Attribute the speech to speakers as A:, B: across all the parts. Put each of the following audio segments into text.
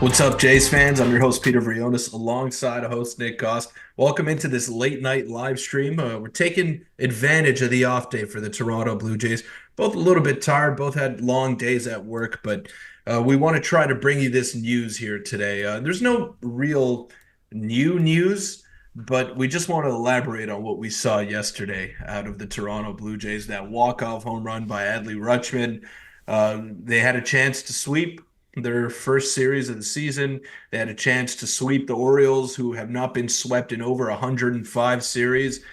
A: What's up, Jays fans? I'm your host, Peter Vryonis, alongside a host, Nick Gosse. Welcome into this late night live stream. We're taking advantage of the off day for the Toronto Blue Jays. Both a little bit tired, both had long days at work, but we want to try to bring you this news here today. There's no real new news, but we just want to elaborate on what we saw yesterday out of the Toronto Blue Jays. That walk-off home run by Adley Rutschman. They had a chance to sweep their first series of the season. They had a chance to sweep the Orioles, who have not been swept in over 105 series.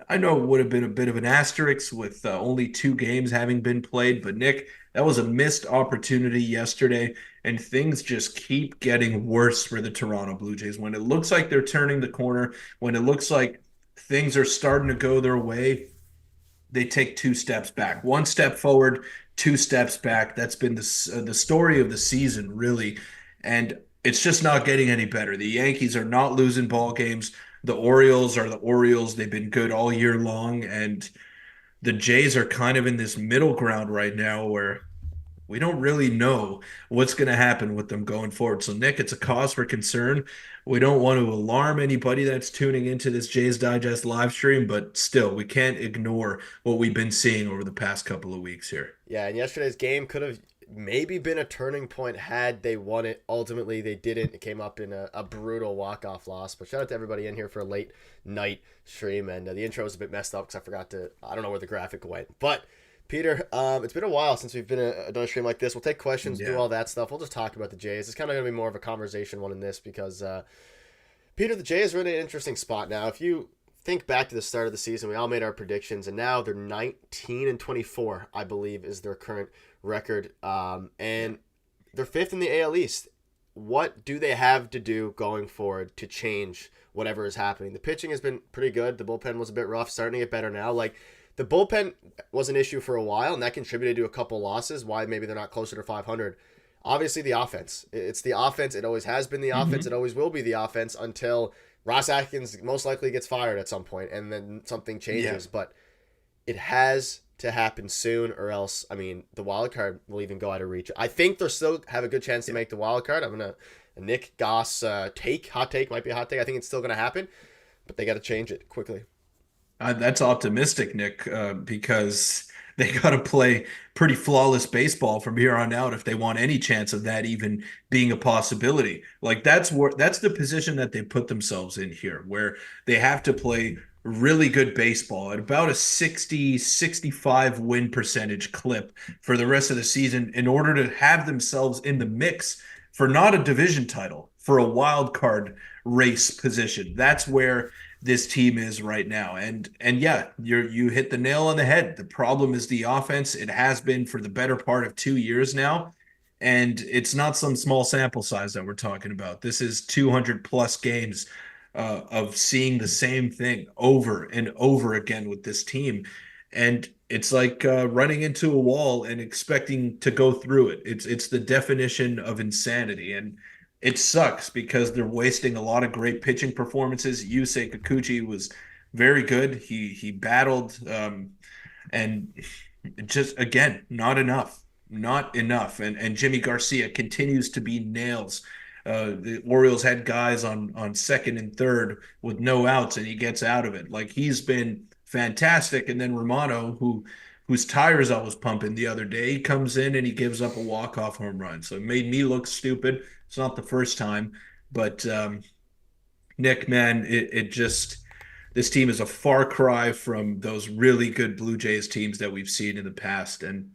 A: I know it would have been a bit of an asterisk with only two games having been played, but Nick, that was a missed opportunity yesterday, and things just keep getting worse for the Toronto Blue Jays. When it looks like they're turning the corner, when it looks like things are starting to go their way, they take two steps back. One step forward, two steps back. That's been the story of the season, really. And it's just not getting any better. The Yankees are not losing ball games. The Orioles are the Orioles. They've been good all year long. And the Jays are kind of in this middle ground right now where we don't really know what's going to happen with them going forward. So, Nick, it's a cause for concern. We don't want to alarm anybody that's tuning into this Jays Digest live stream, but still, we can't ignore what we've been seeing over the past couple of weeks here.
B: Yeah, and yesterday's game could have maybe been a turning point had they won it. Ultimately, they didn't. It came up in a brutal walk-off loss. But shout out to everybody in here for a late night stream. And the intro was a bit messed up because I don't know where the graphic went. But Peter, it's been a while since we've done a stream like this. We'll take questions, do all that stuff. We'll just talk about the Jays. It's kind of going to be more of a conversation one in this because, Peter, the Jays are in an interesting spot now. If you think back to the start of the season, we all made our predictions, and now they're 19-24, I believe, is their current record. And they're fifth in the AL East. What do they have to do going forward to change whatever is happening? The pitching has been pretty good. The bullpen was a bit rough, starting to get better now. The bullpen was an issue for a while, and that contributed to a couple losses, why maybe they're not closer to 500. Obviously, the offense. It's the offense. It always has been the offense. It always will be the offense until Ross Atkins most likely gets fired at some point, and then something changes. Yeah. But it has to happen soon, or else, the wild card will even go out of reach. I think they'll still have a good chance to make the wild card. I'm going to Nick Gosse hot take, might be a hot take. I think it's still going to happen, but they got to change it quickly.
A: That's optimistic, Nick, because they got to play pretty flawless baseball from here on out if they want any chance of that even being a possibility. That's the position that they put themselves in here, where they have to play really good baseball at about a 65 win percentage clip for the rest of the season in order to have themselves in the mix for not a division title, for a wild card race position. That's where this team is right now. And yeah, you hit the nail on the head. The problem is the offense. It has been for the better part of 2 years now. And it's not some small sample size that we're talking about. This is 200 plus games of seeing the same thing over and over again with this team. And it's like running into a wall and expecting to go through it. It's the definition of insanity. And it sucks because they're wasting a lot of great pitching performances. Yusei Kikuchi was very good. He battled, and just again, not enough. And Jimmy Garcia continues to be nails. The Orioles had guys on second and third with no outs, and he gets out of it. He's been fantastic. And then Romano, whose tires I was pumping the other day, he comes in and he gives up a walk-off home run. So it made me look stupid. It's not the first time, but Nick, man, this team is a far cry from those really good Blue Jays teams that we've seen in the past. And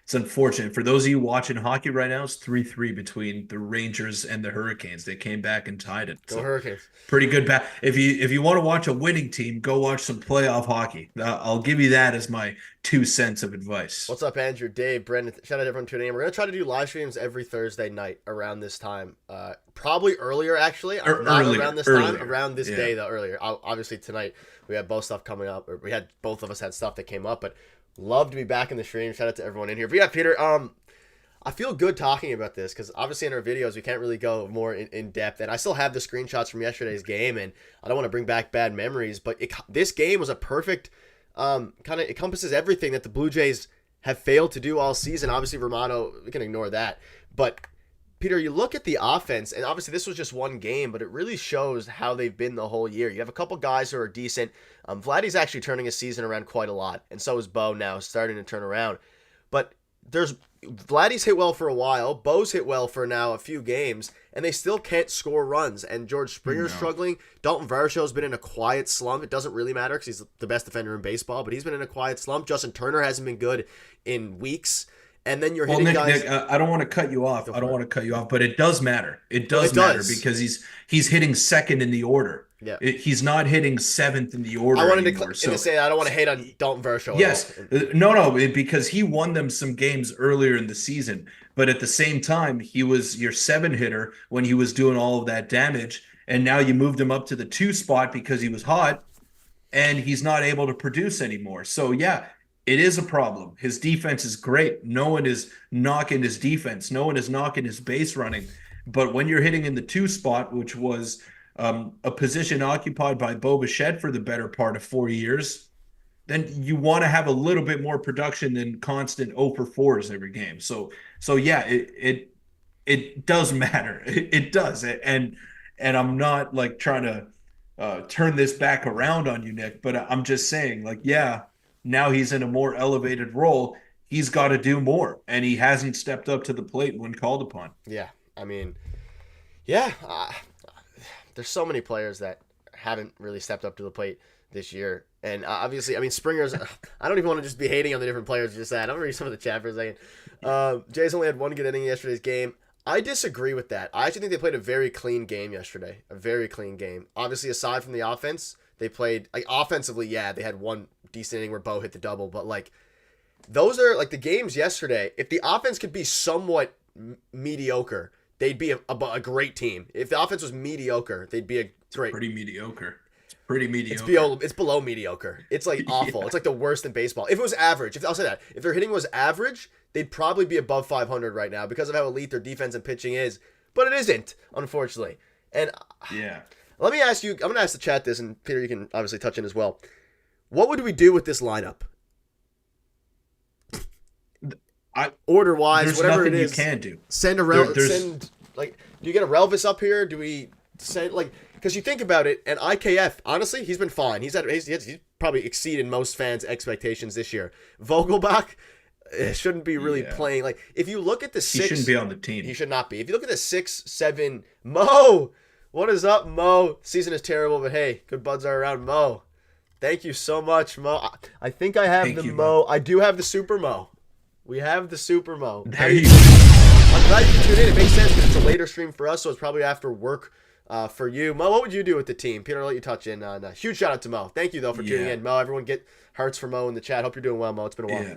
A: it's unfortunate. For those of you watching hockey right now, it's 3-3 between the Rangers and the Hurricanes. They came back and tied it.
B: Go Hurricanes.
A: Pretty good. If you want to watch a winning team, go watch some playoff hockey. I'll give you that as my 2 cents of advice.
B: What's up, Andrew, Dave, Brendan? Shout out to everyone tuning in. We're going to try to do live streams every Thursday night around this time. Probably earlier, actually. Not around this time. Around this day, though, earlier. Obviously, tonight we had both stuff coming up. Both of us had stuff that came up, but love to be back in the stream. Shout out to everyone in here. But yeah, Peter, I feel good talking about this because obviously in our videos we can't really go more in depth, and I still have the screenshots from yesterday's game, and I don't want to bring back bad memories, but this game was a perfect kind of encompasses everything that the Blue Jays have failed to do all season. Obviously Romano, we can ignore that, but Peter, you look at the offense, and obviously this was just one game, but it really shows how they've been the whole year. You have a couple guys who are decent. Vladdy's actually turning his season around quite a lot, and so is Bo now, starting to turn around. But there's Vladdy's hit well for a while, Bo's hit well for now a few games, and they still can't score runs. And George Springer's
A: No.
B: struggling. Dalton Varsho's been in a quiet slump. It doesn't really matter because he's the best defender in baseball, but he's been in a quiet slump. Justin Turner hasn't been good in weeks. And then you're
A: Well,
B: hitting guys.
A: Nick, I don't want to cut you off.
B: Go
A: I don't
B: for it.
A: want to cut you off, but it does matter. It
B: No, it
A: does matter
B: does.
A: because he's hitting second in the order.
B: Yeah.
A: He's not hitting seventh in the
B: I
A: order
B: wanted
A: anymore.
B: to
A: So
B: say I don't want to hate on Dalton Varsho at
A: yes,
B: all.
A: no, because he won them some games earlier in the season, but at the same time, he was your seven hitter when he was doing all of that damage, and now you moved him up to the two spot because he was hot, and he's not able to produce anymore. So yeah, it is a problem. His defense is great. No one is knocking his defense. No one is knocking his base running. But when you're hitting in the two spot, which was a position occupied by Bo Bichette for the better part of 4 years, then you want to have a little bit more production than constant 0 for 4s every game. So yeah, it does matter. It does. And I'm not like trying to turn this back around on you, Nick, but I'm just saying, like, yeah, now he's in a more elevated role. He's got to do more, and he hasn't stepped up to the plate when called upon.
B: Yeah, I mean, yeah, there's so many players that haven't really stepped up to the plate this year. And obviously, I mean, Springer's. I don't even want to just be hating on the different players. Just that. I'm gonna read some of the chat for a second. Jays only had one good inning in yesterday's game. I disagree with that. I actually think they played a very clean game yesterday. A very clean game. Obviously, aside from the offense, they played like offensively. Yeah, they had one decent inning where Bo hit the double, but like those are like the games yesterday. If the offense could be somewhat mediocre, they'd be a great team. If the offense was mediocre, they'd be a great.
A: Pretty mediocre. It's pretty
B: It's
A: mediocre.
B: below, it's below mediocre. It's like awful.
A: Yeah.
B: It's like the worst in baseball. If it was average, if I'll say that, if their hitting was average, they'd probably be above 500 right now because of how elite their defense and pitching is. But it isn't, unfortunately. And
A: Yeah.
B: let me ask you. I'm gonna ask the chat this, and Peter, you can obviously touch in as well. What would we do with this lineup?
A: I
B: Order wise,
A: There's
B: whatever it
A: nothing you
B: is.
A: can do.
B: Send a send like. Do you get a Relvis up here? Do we send like? Because you think about it, and IKF, honestly, he's been fine. He's probably exceeded most fans' expectations this year. Vogelbach shouldn't be really
A: Yeah.
B: playing. Like, if you look at the
A: He
B: six,
A: shouldn't be on the team.
B: he should not be. If you look at the 6-7, Mo, what is up, Mo? Season is terrible, but hey, good buds are around, Mo. Thank you so much, Mo. I think I have
A: Thank
B: the
A: you,
B: Mo. I do have the Super Mo. We have the Super Mo.
A: There you go.
B: I'm glad you tuned in. It makes sense because it's a later stream for us, so it's probably after work for you. Mo, what would you do with the team? Peter, I'll let you touch in. Huge shout out to Mo. Thank you, though, for tuning
A: Yeah.
B: in. Mo, everyone get hearts for Mo in the chat. Hope you're doing well, Mo. It's been a while.
A: Yeah.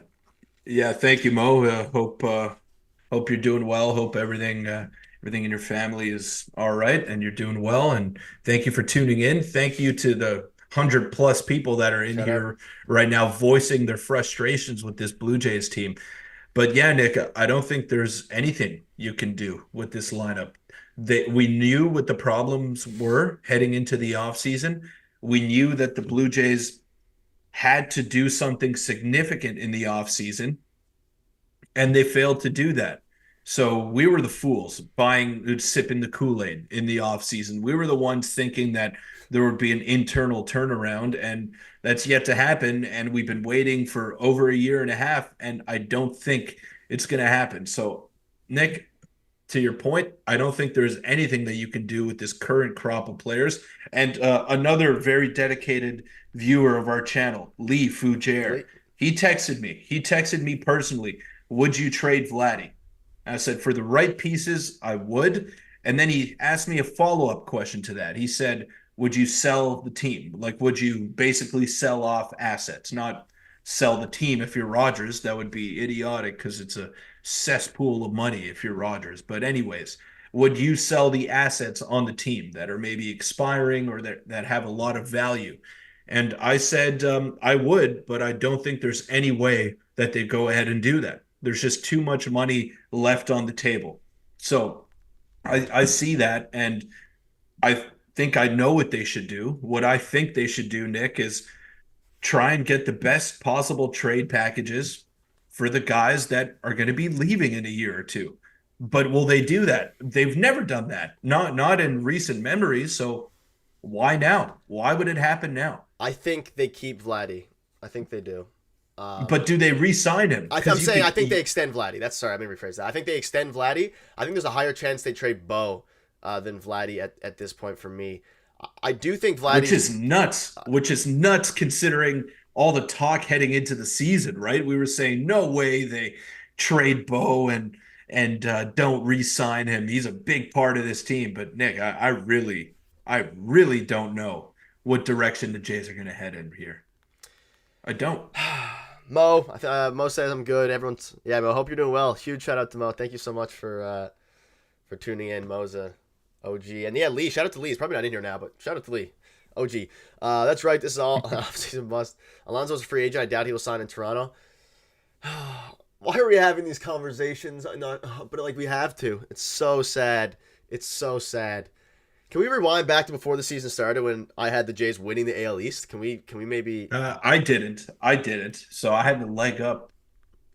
A: Yeah, thank you, Mo. Hope you're doing well. Hope everything in your family is all right and you're doing well. And thank you for tuning in. Thank you to the 100+ people that are in
B: Shout
A: here right now voicing their frustrations with this Blue Jays team. But yeah, Nick, I don't think there's anything you can do with this lineup. We knew what the problems were heading into the offseason. We knew that the Blue Jays had to do something significant in the offseason, and they failed to do that. So we were the fools sipping the Kool-Aid in the offseason. We were the ones thinking that there would be an internal turnaround, and that's yet to happen. And we've been waiting for over a year and a half, and I don't think it's going to happen. So, Nick, to your point, I don't think there's anything that you can do with this current crop of players. And another very dedicated viewer of our channel, Lee Fujair, he texted me. He texted me personally, would you trade Vladdy? I said, for the right pieces, I would. And then he asked me a follow-up question to that. He said, would you sell the team? Like, would you basically sell off assets, not sell the team if you're Rodgers? That would be idiotic because it's a cesspool of money if you're Rodgers. But anyways, would you sell the assets on the team that are maybe expiring or that have a lot of value? And I said, I would, but I don't think there's any way that they go ahead and do that. There's just too much money left on the table. So I see that, and I think I know what they should do. What I think they should do, Nick, is try and get the best possible trade packages for the guys that are going to be leaving in a year or two. But will they do that? They've never done that. Not in recent memories. So why now? Why would it happen now?
B: I think they keep Vladdy. I think they do.
A: But do they re-sign him?
B: I'm
A: Because you
B: saying I
A: could.
B: think they extend Vladdy. That's sorry, let me rephrase that. I think they extend Vladdy. I think there's a higher chance they trade Bo than Vladdy at this point for me. I do think
A: Which
B: Vladdy's.
A: is nuts. Which is nuts considering all the talk heading into the season, right? We were saying no way they trade Bo and don't re-sign him. He's a big part of this team. But Nick, I really don't know what direction the Jays are going to head in here. I don't.
B: Mo says I'm good. Everyone's yeah, Mo. Hope you're doing well. Huge shout out to Mo. Thank you so much for tuning in. Mo's a OG, and yeah, Lee. Shout out to Lee. He's probably not in here now, but shout out to Lee. OG. That's right. This is all off-season bust. Alonso's a free agent. I doubt he will sign in Toronto. Why are we having these conversations? But like we have to. It's so sad. It's so sad. Can we rewind back to before the season started when I had the Jays winning the AL East? Can we maybe?
A: I didn't. I didn't. So I had the leg up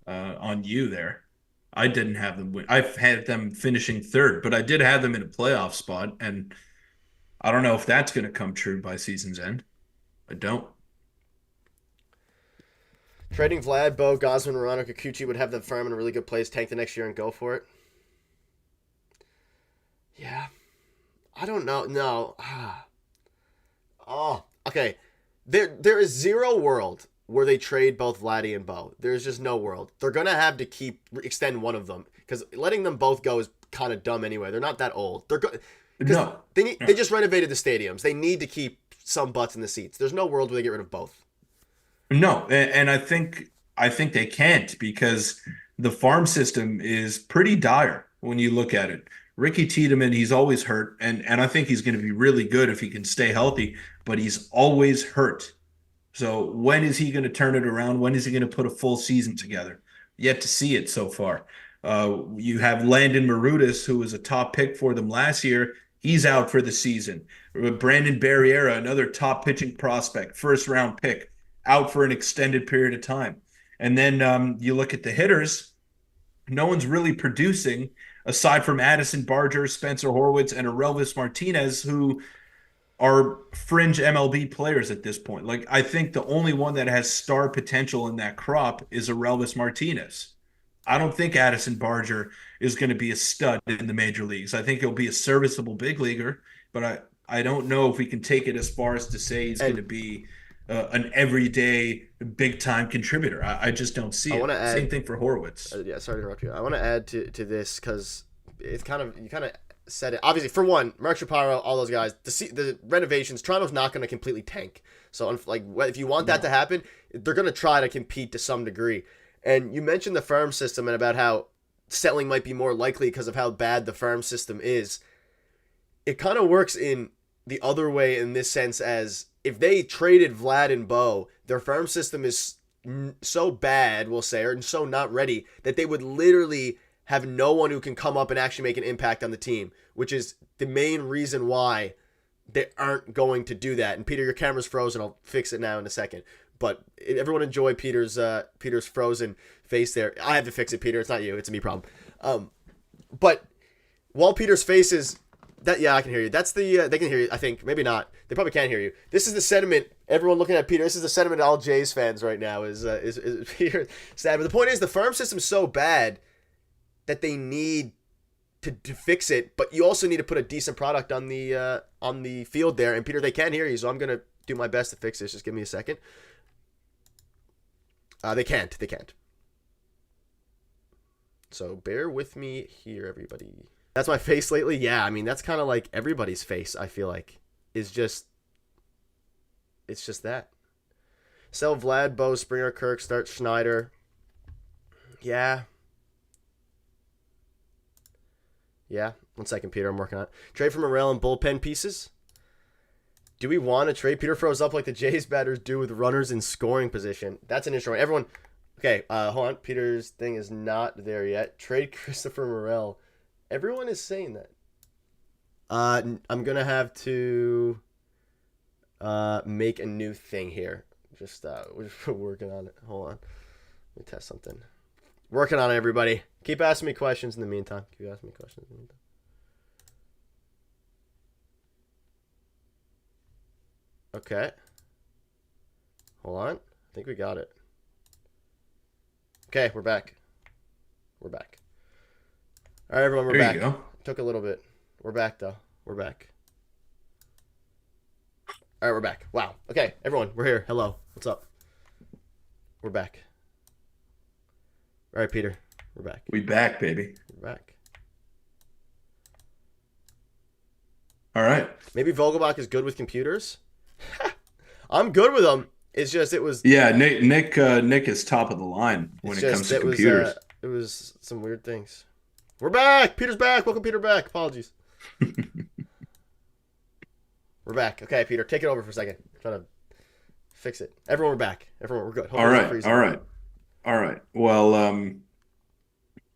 A: on you there. I didn't have them win. I've had them finishing third, but I did have them in a playoff spot, and I don't know if that's going to come true by season's end. I don't.
B: Trading Vlad, Bo, Gosman, Morano, Kikuchi would have them firm in a really good place, tank the next year, and go for it. Yeah, I don't know. No. Oh, okay. There is zero world where they trade both Vladdy and Bo. There's just no world. They're gonna have to extend one of them because letting them both go is kind of dumb anyway. They're not that old. Because
A: No,
B: they just renovated the stadiums. They need to keep some butts in the seats. There's no world where they get rid of both.
A: no, and I think they can't because the farm system is pretty dire when you look at it. Ricky Tiedemann, he's always hurt, and I think he's going to be really good if he can stay healthy, but he's always hurt. So when is he going to turn it around? When is he going to put a full season together? Yet to see it so far. You have Landon Marudis, who was a top pick for them last year. He's out for the season. Brandon Barriera, another top pitching prospect, first round pick, out for an extended period of time. And then you look at the hitters, no one's really producing aside from Addison Barger, Spencer Horwitz, and Aurelvis Martinez, who are fringe MLB players at this point. Like I think the only one that has star potential in that crop is Aurelvis Martinez. I don't think Addison Barger is going to be a stud in the major leagues. I think he'll be a serviceable big leaguer, but I don't know if we can take it as far as to say he's going
B: And
A: to be an everyday big time contributor. I just don't see
B: I
A: it.
B: want to
A: Same
B: add.
A: thing for Horwitz.
B: Yeah, sorry to interrupt you. I want to add to this because it's you kind of said it. Obviously, for one, Mark Shapiro, all those guys, the renovations. Toronto's not going to completely tank. So, like, if you want that
A: No.
B: to happen, they're going to try to compete to some degree. And you mentioned the farm system and about how selling might be more likely because of how bad the farm system is. It kind of works in the other way in this sense as if they traded Vlad and Bo, their farm system is so bad, we'll say, or so not ready that they would literally have no one who can come up and actually make an impact on the team, which is the main reason why they aren't going to do that. And Peter, your camera's frozen. I'll fix it now in a second. But everyone enjoy Peter's frozen face there. I have to fix it, Peter. It's not you. It's a me problem. But while Peter's face is that, yeah, I can hear you. That's they can hear you. I think maybe not. They probably can't hear you. This is the sentiment. Everyone looking at Peter. This is the sentiment of all Jays fans right now. Is Peter sad? But the point is, the farm system's so bad that they need to fix it. But you also need to put a decent product on the field there. And Peter, they can't hear you, so I'm gonna do my best to fix this. Just give me a second. They can't. They can't. So bear with me here, everybody. That's my face lately. Yeah, I mean that's kind of like everybody's face. I feel like it's just that. Sell Vlad, Bo, Springer, Kirk, start Schneider. Yeah. Yeah. 1 second, Peter. I'm working on it. Trade for Morel and bullpen pieces. Do we want to trade? Peter froze up like the Jays batters do with runners in scoring position. That's an interesting one. Everyone, okay, hold on. Peter's thing is not there yet. Trade Christopher Morel. Everyone is saying that. I'm going to have to make a new thing here. Just we're working on it. Hold on. Let me test something. Working on it, everybody. Keep asking me questions in the meantime. Keep asking me questions in the meantime. Okay. Hold on. I think we got it. Okay, we're back. We're back. All right, everyone, we're
A: There you
B: back.
A: go.
B: Took a little bit. We're back, though. We're back. All right, we're back. Wow. Okay, everyone, we're here. Hello. What's up? We're back. All right, Peter. We're back.
A: We back, baby.
B: We're back.
A: All right.
B: Maybe Vogelbach is good with computers. I'm good with them. It's just it was.
A: Yeah, Nick is top of the line when
B: It's
A: it
B: just
A: comes to computers.
B: it was some weird things. We're back. Peter's back. Welcome, Peter, back. Apologies. We're back. Okay, Peter, take it over for a second. I'm trying to fix it. Everyone, we're back. Everyone, we're good.
A: All right. All right. All right. Well,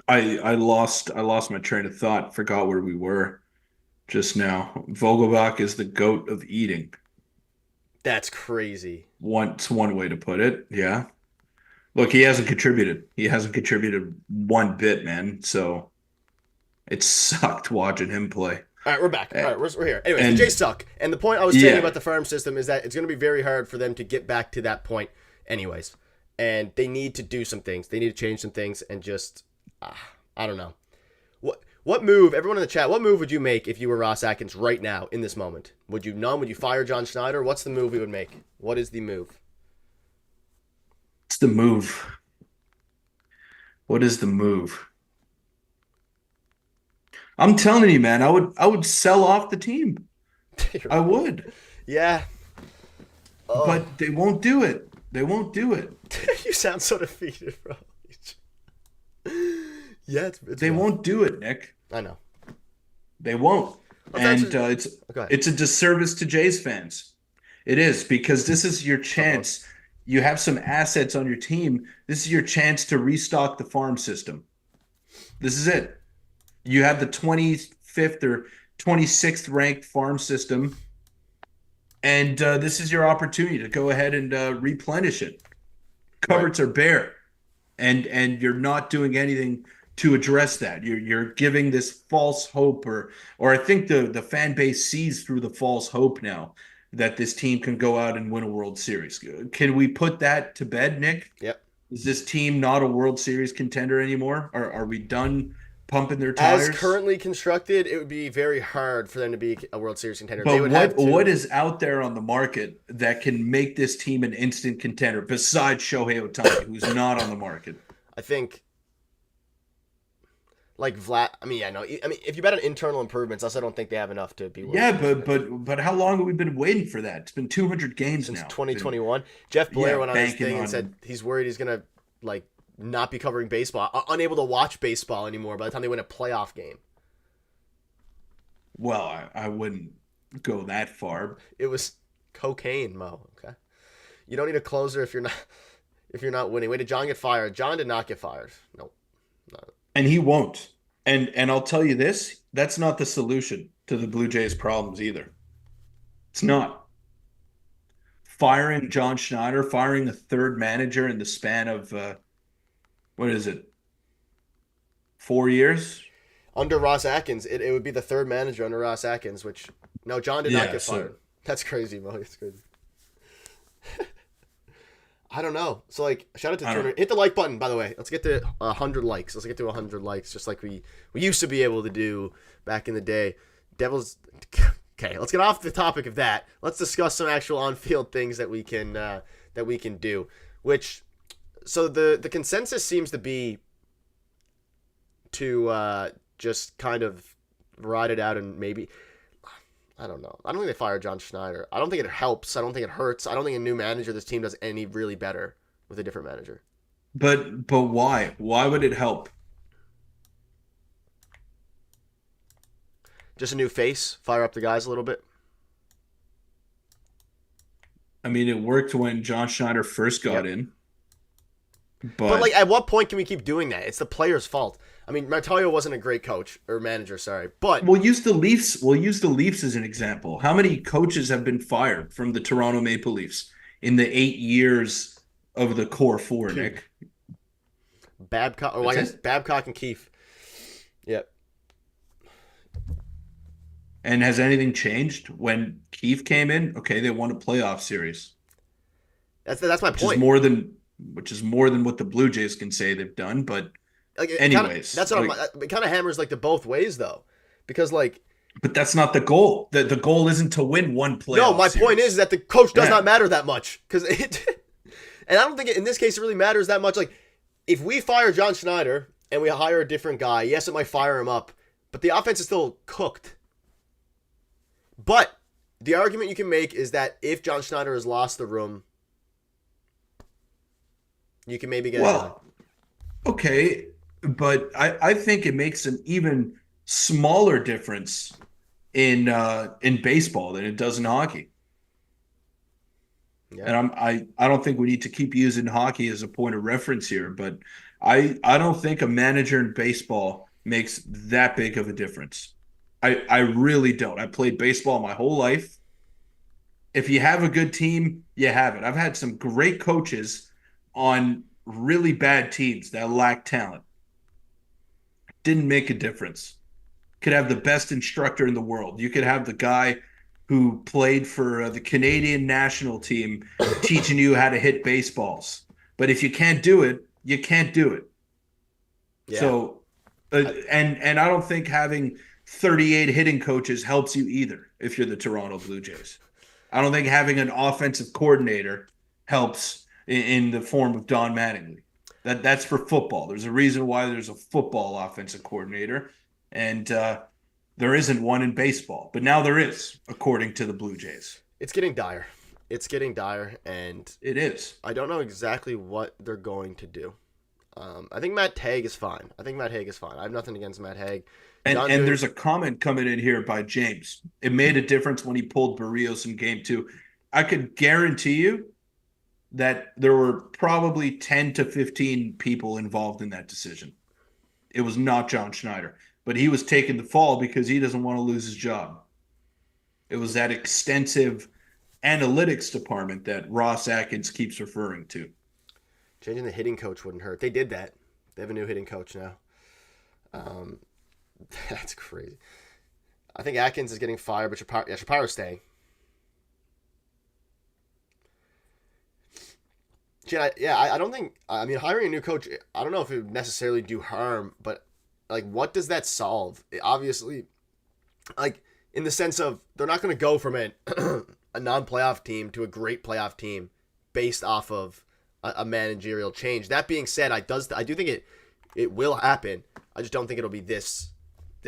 A: I lost my train of thought. Forgot where we were just now. Vogelbach is the goat of eating.
B: That's crazy.
A: It's one way to put it. Yeah. Look, he hasn't contributed. He hasn't contributed one bit, man. So it sucked watching him play.
B: All right, we're back. All right, we're here. Anyways,
A: And
B: the Jays suck. And the point I was saying
A: yeah,
B: about the farm system is that it's going to be very hard for them to get back to that point anyways. And they need to do some things. They need to change some things and just, I don't know. What move, everyone in the chat, what move would you make if you were Ross Atkins right now in this moment? Would you numb? Would you fire John Schneider? What's the move we would make? What is the move?
A: it's the move. What is the move? I'm telling you, man, I would sell off the team. I would.
B: Yeah. Oh.
A: But they won't do it. They won't do it.
B: You sound so defeated, bro. Yeah,
A: they
B: rough.
A: won't do it, Nick.
B: I know.
A: They won't. And it's a disservice to Jays fans. It is, because this is your chance. You have some assets on your team. This is your chance to restock the farm system. This is it. You have the 25th or 26th ranked farm system, and this is your opportunity to go ahead and replenish it. Cupboards are bare, and you're not doing anything to address that. You're giving this false hope, or I think the fan base sees through the false hope now that this team can go out and win a World Series. Can we put that to bed, Nick?
B: Yep.
A: Is this team not a World Series contender anymore? Are we done pumping their tires?
B: As currently constructed, it would be very hard for them to be a World Series contender.
A: But what is out there on the market that can make this team an instant contender besides Shohei Ohtani, who's not on the market?
B: I think, like Vlad. I mean, if you bet on internal improvements, I don't think they have enough to be.
A: Yeah, but how long have we been waiting for that? It's been 200 games
B: since
A: now.
B: 2021. Jeff Blair went on his thing and said he's worried he's gonna not be covering baseball, unable to watch baseball anymore by the time they win a playoff game.
A: Well, I wouldn't go that far.
B: It was cocaine, Mo. Okay, you don't need a closer if you're not winning. Wait, did John get fired? John did not get fired. Nope.
A: And he won't. And I'll tell you this, that's not the solution to the Blue Jays' problems either. It's not. Firing John Schneider, firing a third manager in the span of what is it? 4 years?
B: Under Ross Atkins, it would be the third manager under Ross Atkins, which no, John did not get fired. That's crazy, Mo. It's crazy. I don't know. So, shout out to Turner. Hit the like button, by the way. Let's get to 100 likes. Let's get to 100 likes, just like we used to be able to do back in the day. Devils. Okay, let's get off the topic of that. Let's discuss some actual on-field things that we can do. So the consensus seems to be to just kind of ride it out and maybe. I don't know. I don't think they fired John Schneider. I don't think it helps. I don't think it hurts. I don't think a new manager this team does any really better with a different manager.
A: But why? Why would it help?
B: Just a new face, fire up the guys a little bit.
A: I mean, it worked when John Schneider first got in.
B: But at what point can we keep doing that? It's the player's fault. I mean, Martaglio wasn't a great coach or manager, sorry. But
A: we'll use the Leafs. We'll use the Leafs as an example. How many coaches have been fired from the Toronto Maple Leafs in the 8 years of the core four, Nick?
B: Babcock, or I
A: That's
B: guess
A: it.
B: Babcock and Keefe. Yep.
A: And has anything changed when Keefe came in? Okay, they won a playoff series,
B: That's my
A: which is
B: point.
A: more than what the Blue Jays can say they've done. But
B: Like it kind of
A: anyways,
B: that's what it kind of hammers like the both ways though, because like
A: but that's not the goal. The goal isn't to win one
B: no,
A: playoff
B: my point is
A: series.
B: that the coach does not
A: Yeah.
B: matter that much because it, and I don't think in this case it really matters that much. Like if we fire John Schneider and we hire a different guy, yes, it might fire him up, but the offense is still cooked. But the argument you can make is that if John Schneider has lost the room, you can maybe get a guy.
A: Well, okay, but I think it makes an even smaller difference in baseball than it does in hockey.
B: Yeah.
A: And I don't think we need to keep using hockey as a point of reference here, but I don't think a manager in baseball makes that big of a difference. I really don't. I played baseball my whole life. If you have a good team, you have it. I've had some great coaches on really bad teams that lack talent. Didn't make a difference. Could have the best instructor in the world. You could have the guy who played for the Canadian national team teaching you how to hit baseballs. But if you can't do it, you can't do it.
B: Yeah.
A: So,
B: I,
A: and I don't think having 38 hitting coaches helps you either if you're the Toronto Blue Jays. I don't think having an offensive coordinator helps in the form of Don Mattingly. That's for football. There's a reason why there's a football offensive coordinator, and there isn't one in baseball. But now there is, according to the Blue Jays.
B: it's getting dire. It's getting dire, and
A: It is.
B: I don't know exactly what they're going to do. I think Matt Haig is fine. I think Matt Haig is fine. I have nothing against Matt Haig. John
A: And
B: Moon,
A: there's a comment coming in here by James. It made a difference when he pulled Barrios in game two. I could guarantee you that there were probably 10 to 15 people involved in that decision. It was not John Schneider, but he was taking the fall because he doesn't want to lose his job. It was that extensive analytics department that Ross Atkins keeps referring to.
B: changing the hitting coach wouldn't hurt. They did that. They have a new hitting coach now. Um, that's crazy. I think Atkins is getting fired, but Shapiro's staying. I don't think. I mean, hiring a new coach. I don't know if it would necessarily do harm, but like, what does that solve? Obviously, like in the sense of they're not going to go from a non-playoff team to a great playoff team based off of a managerial change. That being said, I do think it will happen. I just don't think it'll be this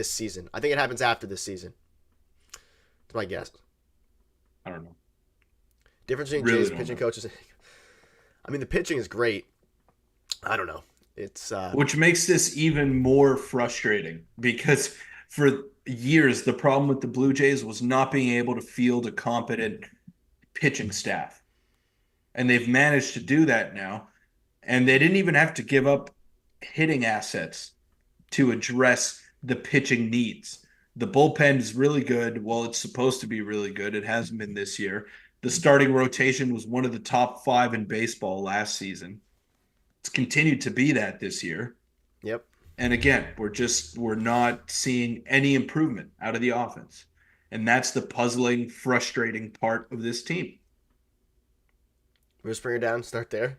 B: season. I think it happens after this season. That's my guess.
A: I don't know.
B: Difference between
A: Really
B: Jay's
A: don't
B: pitching
A: know.
B: coaches. I mean, the pitching is great. I don't know. It's
A: Which makes this even more frustrating because for years, the problem with the Blue Jays was not being able to field a competent pitching staff. And they've managed to do that now. And they didn't even have to give up hitting assets to address the pitching needs. The bullpen is really good. Well, it's supposed to be really good. It hasn't been this year. The starting rotation was one of the top five in baseball last season. It's continued to be that this year.
B: yep.
A: And again, we're not seeing any improvement out of the offense. And that's the puzzling, frustrating part of this team.
B: Bruce Springer down. Start there.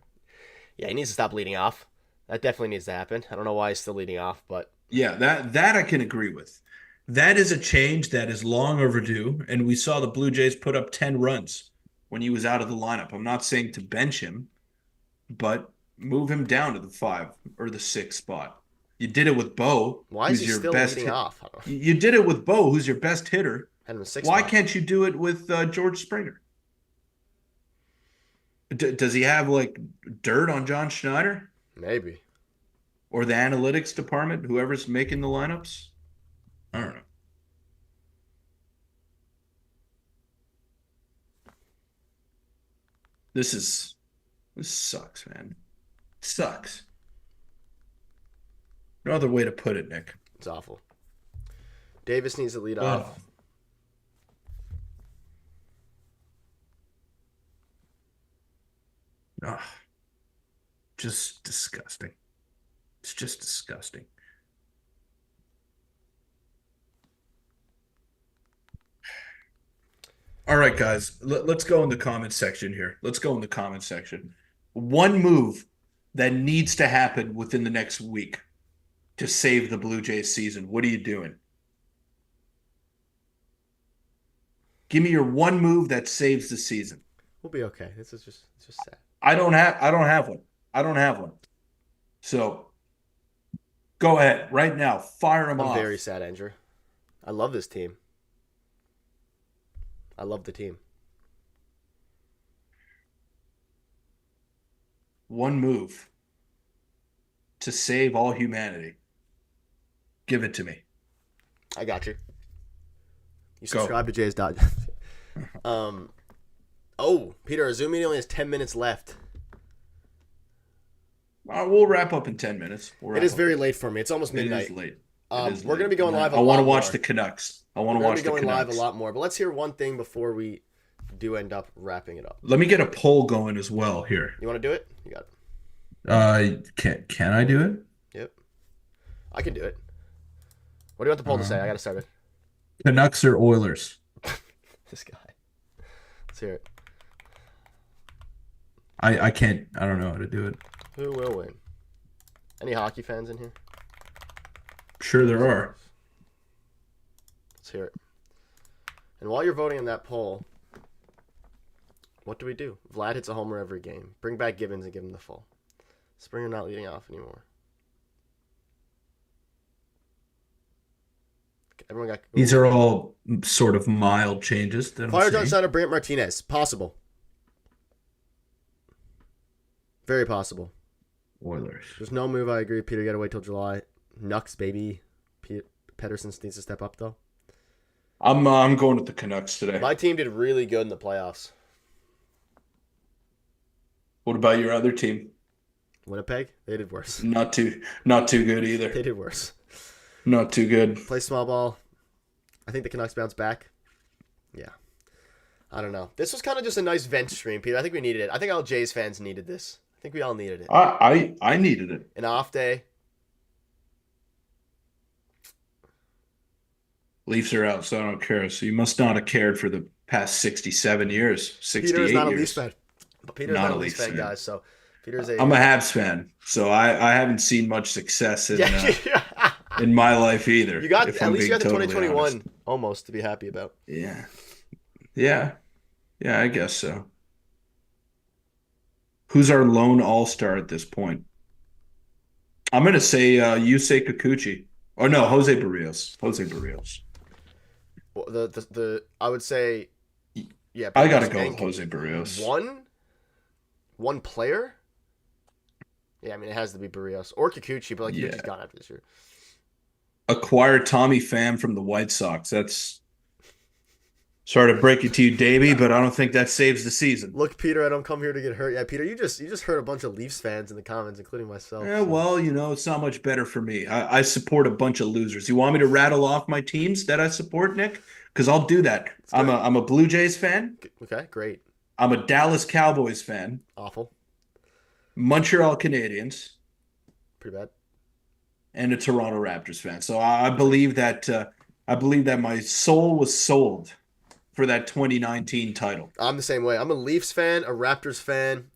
B: Yeah, he needs to stop leading off. That definitely needs to happen. I don't know why he's still leading off, but
A: Yeah, that I can agree with. That is a change that is long overdue, and we saw the Blue Jays put up 10 runs when he was out of the lineup. I'm not saying to bench him, but move him down to the 5 or the 6 spot. You did it with Bo,
B: why is
A: who's
B: he
A: your
B: still
A: best
B: leading
A: hit.
B: off? I don't know.
A: You did it with Bo, who's your best hitter.
B: Had him in the sixth
A: Why
B: spot.
A: can't you do it with George Springer? Does he have like dirt on John Schneider
B: Maybe.
A: or the analytics department, whoever's making the lineups? I don't know. This is this sucks, man. Sucks. No other way to put it, Nick.
B: It's awful. Davis needs to lead
A: Oh,
B: off.
A: oh, just disgusting. It's just disgusting. All right, guys, let's go in the comment section here. Let's go in the comment section. One move that needs to happen within the next week to save the Blue Jays season. What are you doing? Give me your one move that saves the season.
B: We'll be okay. This is just it's just sad.
A: I don't have one. I don't have one. So go ahead right now. Fire them
B: I'm very
A: off.
B: sad, Andrew. I love this team. I love the team.
A: One move to save all humanity. Give it to me.
B: I got you. You
A: Go.
B: subscribe to Jay's dot. Oh, Peter, Azumi only has 10 minutes left.
A: We'll wrap up in 10 minutes.
B: It is very late for me. It's almost midnight.
A: It is late.
B: We're going to be going live a
A: I
B: lot
A: want to
B: more.
A: watch the Canucks. I want to
B: We're
A: watch
B: going to
A: the
B: be going live
A: Canucks.
B: a lot more. But let's hear one thing before we do end up wrapping it up.
A: Let me get a poll going as well here.
B: You want to do it? You got it.
A: Can I do it?
B: Yep. I can do it. What do you want the poll to say? I got to start it.
A: Canucks or Oilers?
B: This guy. Let's hear it.
A: I can't. I don't know how to do it.
B: Who will win? Any hockey fans in here?
A: Sure, there are.
B: Let's hear it. And while you're voting on that poll, what do we do? Vlad hits a homer every game. Bring back Gibbons and give him the full. Springer not leading off anymore. Everyone got.
A: These are all sort of mild changes that
B: Fire
A: I'm
B: John
A: seeing.
B: Steiner, Brant Martinez. Possible. Very possible.
A: Oilers.
B: There's no move. I agree. Peter, you gotta wait till July. Nux, baby. Pedersen needs to step up though.
A: I'm going with the Canucks today.
B: My team did really good in the playoffs.
A: What about your other team?
B: Winnipeg, they did worse.
A: Not too good either.
B: They did worse.
A: Not too good.
B: Play small ball. I think the Canucks bounce back. Yeah. I don't know. This was kind of just a nice vent stream, Peter. I think we needed it. I think all Jays fans needed this. I think we all needed it.
A: I needed it.
B: An off day.
A: Leafs are out, so I don't care. So you must not have cared for the past 67 years, 68
B: Peter is not a
A: years.
B: Leafs fan. But Peter is not a Leafs fan, guys. So Peter's a.
A: I'm a Habs fan, so I haven't seen much success in
B: yeah.
A: in my life either.
B: You got
A: if
B: at
A: I'm
B: least you
A: being
B: got the
A: totally
B: 2021
A: honest.
B: almost to be happy about.
A: Yeah, I guess so. Who's our lone all-star at this point? I'm gonna say Yusei Kikuchi. Oh no, Jose Barrios. Jose Barrios.
B: Well, the I would say, yeah.
A: I gotta
B: Barrios
A: go with
B: and
A: Jose Barrios.
B: One player. Yeah, I mean it has to be Barrios or Kikuchi, but like
A: Yeah.
B: Kikuchi's gone after this year.
A: Acquire Tommy Pham from the White Sox. That's sorry to break it to you, Davey, but I don't think that saves the season.
B: Look, Peter, I don't come here to get hurt. Yeah, Peter, you just hurt a bunch of Leafs fans in the comments, including myself.
A: Yeah,
B: so.
A: well, it's not much better for me. I support a bunch of losers. You want me to rattle off my teams that I support, Nick? Because I'll do that. I'm a Blue Jays fan.
B: Okay, great.
A: I'm a Dallas Cowboys fan.
B: Awful.
A: Montreal Canadiens.
B: Pretty bad.
A: And a Toronto Raptors fan. So I believe that my soul was sold for that 2019 title.
B: I'm the same way. I'm a Leafs fan, a Raptors fan,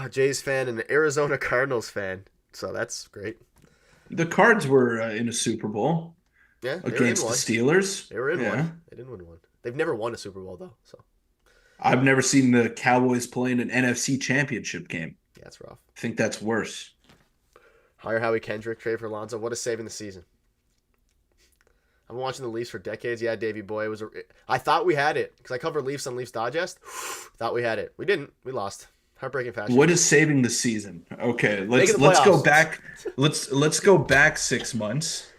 B: Jays fan, and an Arizona Cardinals fan. So that's great.
A: The Cards were in a Super Bowl
B: Yeah,
A: against the Steelers.
B: They were in one. They didn't win one. They've never won a Super Bowl though. So
A: I've never seen the Cowboys play in an NFC Championship game.
B: yeah, it's rough.
A: I think that's worse.
B: Hire Howie Kendrick, trade for Alonso. What a save in the season. I've been watching the Leafs for decades. Yeah, Davey boy, I thought we had it because I covered Leafs on Leafs Digest. Thought we had it. We didn't. We lost. Heartbreaking fashion.
A: What is saving the season? Okay, let's go back. Let's go back 6 months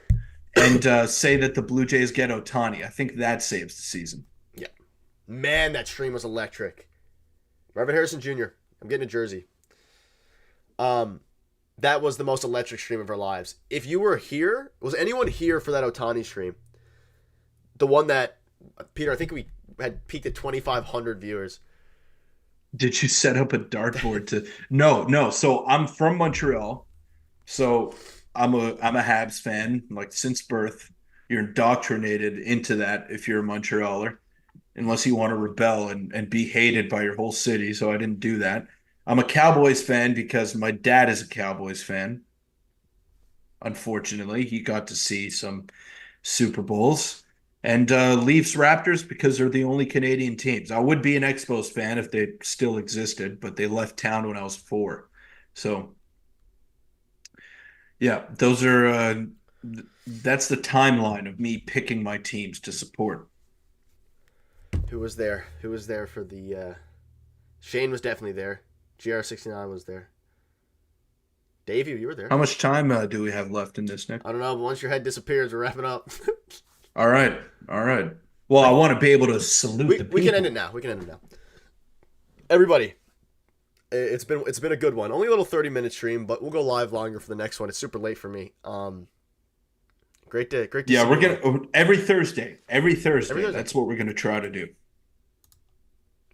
A: and say that the Blue Jays get Ohtani. I think that saves the season.
B: Yeah, man, that stream was electric. Marvin Harrison Jr. I'm getting a jersey. That was the most electric stream of our lives. If you were here, was anyone here for that Ohtani stream? The one that, Peter, I think we had peaked at 2,500 viewers.
A: Did you set up a dartboard to? No. So I'm from Montreal. So I'm a Habs fan, like since birth. You're indoctrinated into that if you're a Montrealer, unless you want to rebel and be hated by your whole city. So I didn't do that. I'm a Cowboys fan because my dad is a Cowboys fan. Unfortunately, he got to see some Super Bowls. And Leafs Raptors because they're the only Canadian teams. I would be an Expos fan if they still existed, but they left town when I was 4. So yeah, those are that's the timeline of me picking my teams to support.
B: Who was there? Who was there for the? Shane was definitely there. GR69 was there. Dave, you were there.
A: How much time do we have left in this, Nick?
B: I don't know, but once your head disappears, we're wrapping up.
A: All right, all right. Well, I want to be able to salute the
B: We can end it
A: people.
B: now. We can end it now. Everybody, it's been a good one. Only a little 30-minute stream, but we'll go live longer for the next one. It's super late for me. Great to
A: Yeah,
B: see
A: we're
B: you all.
A: gonna every Thursday. Every
B: Every
A: Thursday.
B: Thursday.
A: That's what we're gonna try to do.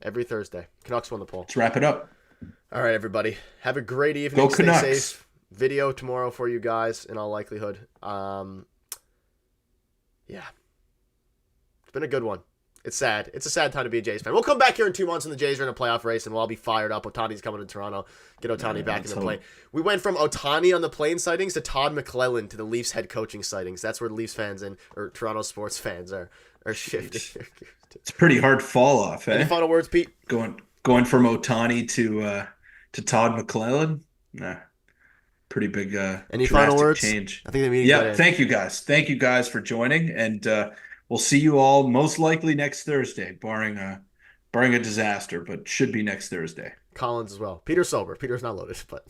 B: Every Thursday. Canucks won the poll.
A: Let's wrap it up.
B: All right, everybody. Have a great
A: Go
B: evening. Stay
A: Canucks.
B: safe. Video tomorrow for you guys, in all likelihood. Yeah, it's been a good one. It's sad. It's a sad time to be a Jays fan. We'll come back here in 2 months when the Jays are in a playoff race, and we'll all be fired up. Otani's coming to Toronto. Get Otani back in
A: Let's
B: the plane.
A: hope.
B: We went from Otani on the plane sightings to Todd McClellan to the Leafs head coaching sightings. That's where the Leafs fans or Toronto sports fans are shifting.
A: It's a pretty hard fall off,
B: Any
A: eh?
B: final words, Pete?
A: Going from Otani to Todd McClellan. Nah, pretty big
B: Any final
A: drastic
B: words?
A: change.
B: I think the meeting's about to
A: Yeah,
B: end.
A: thank you guys. Thank you guys for joining, and we'll see you all most likely next Thursday, barring a disaster, but should be next Thursday.
B: Collins as well. Peter's sober. Peter's not loaded, but